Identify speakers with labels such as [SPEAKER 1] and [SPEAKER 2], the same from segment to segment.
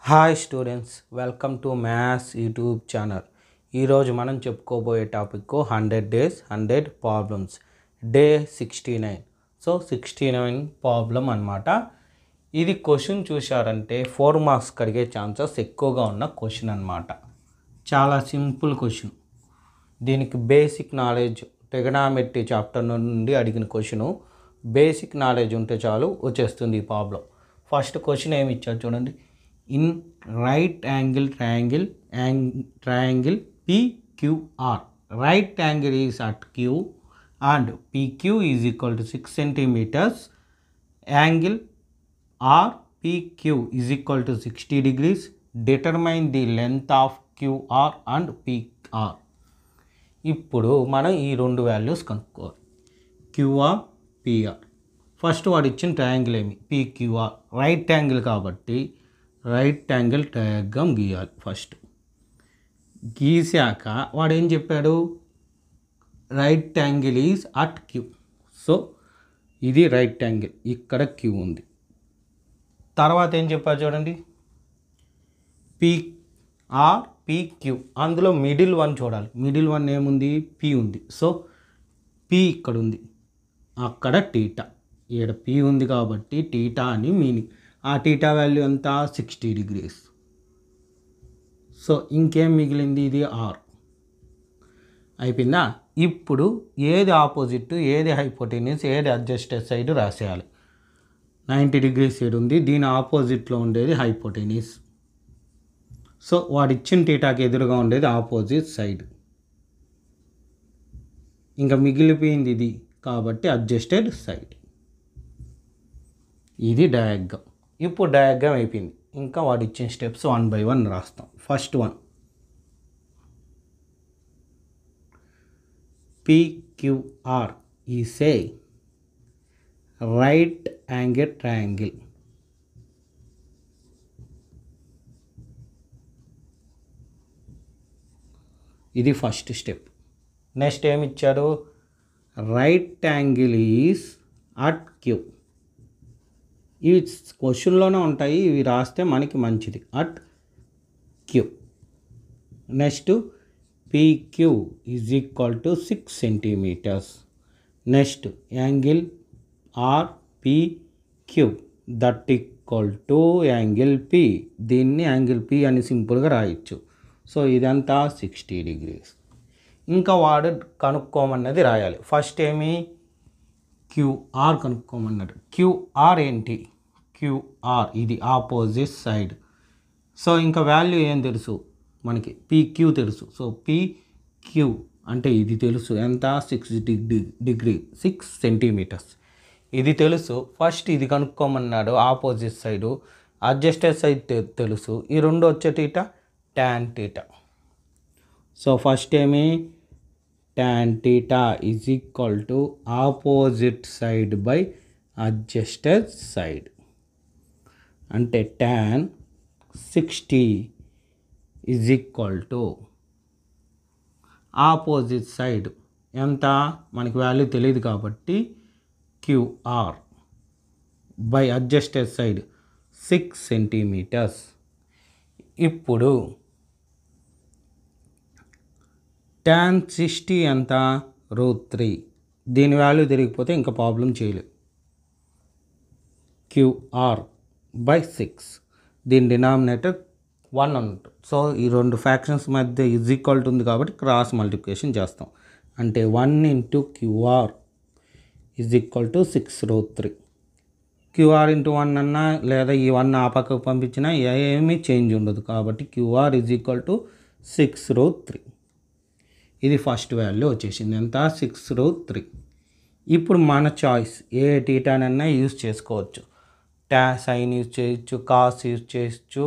[SPEAKER 1] Hi students, welcome to maths YouTube channel. ఈరోజు మనం చెప్పుకోబోయే topic 100 days 100 problems, day 69. So 69 problem అనమాట. ఇది క్వశ్చన్ చూశారంటే 4 మార్క్స్ కడిగే ఛాన్సెస్ ఎక్కువగా ఉన్న క్వశ్చన్ అనమాట. చాలా సింపుల్ క్వశ్చన్. దీనికి బేసిక్ నాలెడ్జ్, ట్రిగనామెట్రీ చాప్టర్ నుండి అడిగిన క్వశ్చను. బేసిక్ నాలెడ్జ్ ఉంటే చాలు వచ్చేస్తుంది ఈ ప్రాబ్లం. ఫస్ట్ క్వశ్చన్ ఏమి ఇచ్చారు చూడండి. In right angle triangle PQR, right angle is at Q and PQ is equal to 6 centimeters. Angle RPQ is equal to 60 degrees. Determine the length of QR and PR. ఇప్పుడు మనం ఈ రెండు values కనుక్కోవాలి, QR PR. First వాడు ఇచ్చిన triangle ఏమి, PQR, right angle కాబట్టి right angle diagram గీయాలి. ఫస్ట్ గీసాక వాడు ఏం చెప్పాడు, right angle is at Q. So ఇది రైట్ యాంగిల్, ఇక్కడ క్యూ ఉంది. తర్వాత ఏం చెప్పారు చూడండి, పిఆర్ పిక్యూ, అందులో మిడిల్ వన్ చూడాలి. మిడిల్ వన్ ఏముంది, పి ఉంది. సో పి ఇక్కడ ఉంది, అక్కడ టీటా, ఇక్కడ పి ఉంది కాబట్టి టీటా అని మీనింగ్. ఆ టీటా వాల్యూ ఎంత, 60 degrees. సో ఇంకేం మిగిలింది, ఇది ఆర్. అయిపోయిందా. ఇప్పుడు ఏది ఆపోజిట్, ఏది హైపోటెన్యూస్, ఏది అడ్జస్టెడ్ సైడ్ రాసేయాలి. 90 degrees సైడ్ ఉంది, దీని ఆపోజిట్లో ఉండేది హైపోటెన్యూస్. సో వాడు ఇచ్చిన టీటాకి ఎదురుగా ఉండేది ఆపోజిట్ సైడ్. ఇంకా మిగిలిపోయింది ఇది కాబట్టి అడ్జస్టెడ్ సైడ్. ఇది డయాగ్రామ్. ఇప్పుడు డయాగ్రామ్ అయిపోయింది. ఇంకా వాడు ఇచ్చిన స్టెప్స్ 1 by 1 రాస్తాం. First one, PQR is a right angle triangle. ఇది ఫస్ట్ స్టెప్. నెక్స్ట్ ఏమి ఇచ్చాడు, right angle is at Q. ఇవి క్వశ్చన్లోనే ఉంటాయి, ఇవి రాస్తే మనకి మంచిది. At Q. Next PQ is equal to 6 centimeters. Next angle RPQ that equal to angle P. దీన్ని యాంగిల్ P అని సింపుల్గా రాయొచ్చు. సో ఇదంతా 60 degrees. ఇంకా వాడు కనుక్కోమన్నది రాయాలి. ఫస్ట్ ఏమి, QR కనుక్కోమన్నాడు. QR ఏంటి, QR ఇది ఆపోజిట్ సైడ్. సో ఇంకా వాల్యూ ఏం తెలుసు మనకి, PQ తెలుసు. సో PQ అంటే ఇది తెలుసు, ఎంత, 6 centimeters. ఇది తెలుసు. ఫస్ట్ ఇది కనుక్కోమన్నాడు, ఆపోజిట్ సైడు. అడ్జస్టెడ్ సైడ్ తెలుసు. ఈ రెండు వచ్చే theta tan theta. So first ఏమి, tan theta is equal to opposite side by adjusted side. అంటే tan 60 is equal to opposite side ఎంత, మనకి వాల్యూ తెలియదు కాబట్టి QR by adjusted side 6 centimeters. ఇప్పుడు tan 60 ఎంత, √3. దీని వాల్యూ తిరిగిపోతే ఇంకా ప్రాబ్లం చేయలేదు. QR బై 6, దీని డినామినేటర్ 1 అన్నట్టు. సో ఈ రెండు ఫ్యాక్షన్స్ మధ్య ఈజ్ ఈక్వల్ ఉంది కాబట్టి క్రాస్ మల్టిప్లికేషన్ చేస్తాం. అంటే 1 into QR is equal to 6√3. QR into 1 అన్నా లేదా ఈ 1 ఆ పక్కకు పంపించినా ఏమీ చేంజ్ ఉండదు కాబట్టి QR ఈజ్ ఈక్వల్ టు 6√3. ఇది ఫస్ట్ వాల్యూ వచ్చేసింది, ఎంత, 6√3. ఇప్పుడు మన చాయిస్, ఏ టీటానన్నా యూజ్ చేసుకోవచ్చు. సైన్ యూజ్ చేయొచ్చు, కాస్ యూజ్ చేయొచ్చు,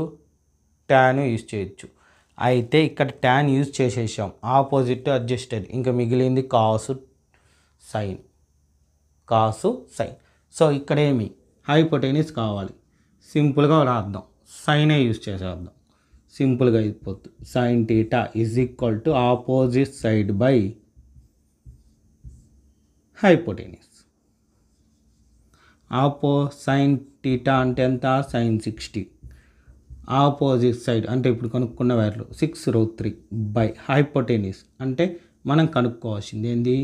[SPEAKER 1] ట్యాన్ యూజ్ చేయొచ్చు. అయితే ఇక్కడ ట్యాన్ యూజ్ చేసేసాం, ఆపోజిట్ అడ్జస్టెడ్. ఇంకా మిగిలింది కాసు సైన్. సో ఇక్కడ ఏమి, హైపోటెన్యూస్ కావాలి. సింపుల్గా రాద్దాం, సైనే యూజ్ చేసేద్దాం, సింపుల్గా అయిపోతుంది. Sine theta is equal to opposite side by hypotenuse. Sine theta అంటే ఎంత, sin 60. ఆపోజిట్ సైడ్ అంటే ఇప్పుడు కనుక్కున్న వాల్యూ 6√3 బై హైపోటెనిస్ అంటే మనం కనుక్కోవాల్సింది ఏంది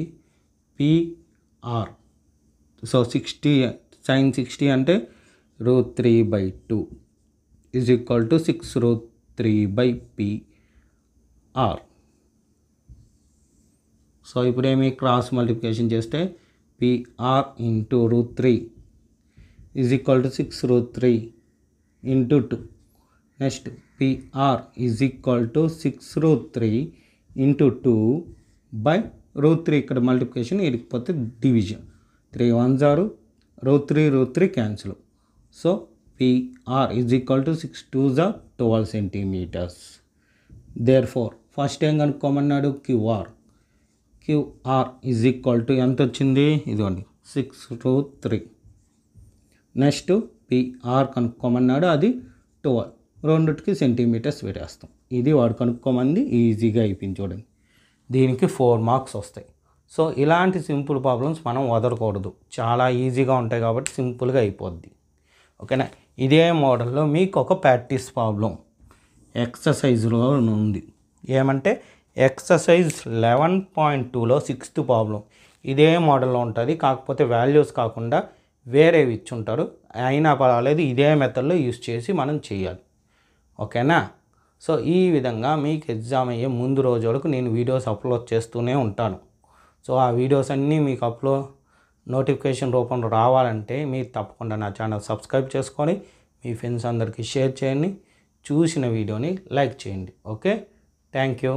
[SPEAKER 1] పిఆర్. సో 60 sin 60 అంటే √3/2 ఈజ్ ఈక్వల్ టు 6√3/పిఆర్. సో ఇప్పుడు ఏమి క్రాస్ మల్టిప్లికేషన్ చేస్తే PR into √3 is equal to 6√3 into 2. Next PR is equal to 6√3 into 2/√3. ఇక్కడ మల్టిప్లికేషన్ ఇకపోతే division 3 1s are √3 cancel. So PR is equal to 6 2s are 12 centimeters. Therefore first ఏం కనుక్కోమన్నాడు QR is equal to ఎంత వచ్చింది ఇదిగోండి 6√3. Next PR కనుక్కోమన్నాడు అది 12. రెండుటికి centimetres పెట్టేస్తాం. ఇది వాడు కనుక్కోమంది ఈజీగా అయిపోయింది చూడండి. దీనికి 4 మార్క్స్ వస్తాయి. సో ఇలాంటి సింపుల్ ప్రాబ్లమ్స్ మనం వదలకూడదు, చాలా ఈజీగా ఉంటాయి కాబట్టి సింపుల్గా అయిపోద్ది. ఓకేనా. ఇదే మోడల్లో మీకు ఒక ప్రాక్టీస్ ప్రాబ్లం ఎక్సర్సైజ్లో ఉంది. ఏమంటే ఎక్సర్సైజ్ 11.2లో 6th ప్రాబ్లం ఇదే మోడల్లో ఉంటుంది. కాకపోతే వాల్యూస్ కాకుండా వేరేవి ఇచ్చుంటారు. అయినా పర్వాలేదు, ఇదే మెథడ్లో యూస్ చేసి మనం చేయాలి. ఓకేనా. సో ఈ విధంగా మీకు ఎగ్జామ్ అయ్యే ముందు రోజు వరకు నేను వీడియోస్ అప్లోడ్ చేస్తూనే ఉంటాను. సో ఆ వీడియోస్ అన్నీ మీకు నోటిఫికేషన్ రూపంలో రావాలంటే మీరు తప్పకుండా నా ఛానల్ సబ్స్క్రైబ్ చేసుకొని మీ ఫ్రెండ్స్ అందరికీ షేర్ చేయండి. చూసిన వీడియోని లైక్ చేయండి. Okay, thank you.